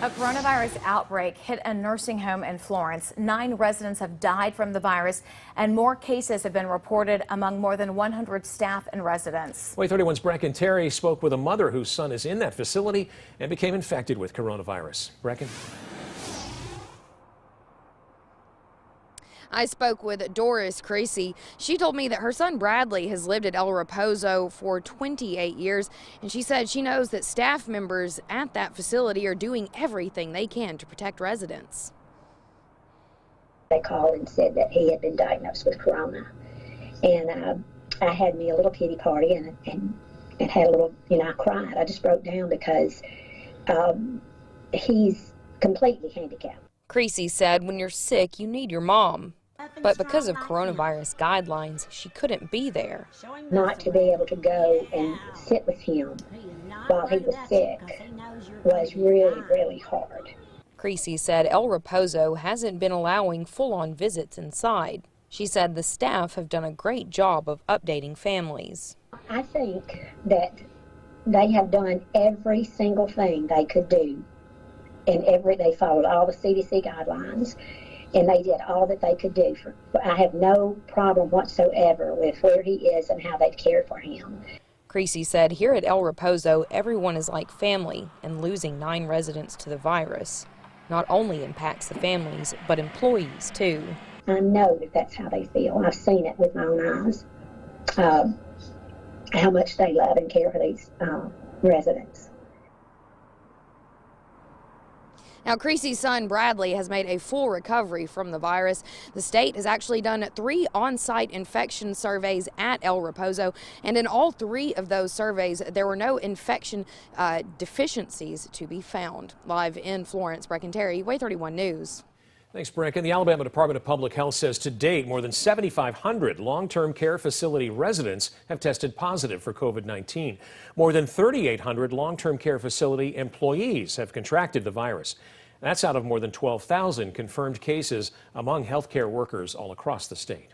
A coronavirus outbreak hit a nursing home in Florence. 9 residents have died from the virus, and more cases have been reported among more than 100 staff and residents. WAAY 31's Brecken Terry spoke with a mother whose son is in that facility and became infected with coronavirus. Brecken. I spoke with Doris Creasy. She told me that her son Bradley has lived at El Reposo for 28 years, and she said she knows that staff members at that facility are doing everything they can to protect residents. They called and said that he had been diagnosed with corona, and I had me a little pity party and had a little, I cried. I just broke down because he's completely handicapped. Creasy said when you're sick, you need your mom. But because of coronavirus guidelines, she couldn't be there. Not to be able to go and sit with him while he was sick was really, really hard. Creasy said El Reposo hasn't been allowing full-on visits inside. She said the staff have done a great job of updating families. I think that they have done every single thing they could do, and they followed all the CDC guidelines. And they did all that they could do. I have no problem whatsoever with where he is and how they've cared for him. Creasy said here at El Reposo, everyone is like family, and losing 9 residents to the virus not only impacts the families, but employees too. I know that that's how they feel. I've seen it with my own eyes, how much they love and care for these residents. Now, Creasy's son, Bradley, has made a full recovery from the virus. The state has actually done 3 on-site infection surveys at El Reposo, and in all 3 of those surveys, there were no infection deficiencies to be found. Live in Florence, Brecken Terry, WAAY 31 News. Thanks, Brecken. The Alabama Department of Public Health says to date, more than 7,500 long-term care facility residents have tested positive for COVID-19. More than 3,800 long-term care facility employees have contracted the virus. That's out of more than 12,000 confirmed cases among healthcare workers all across the state.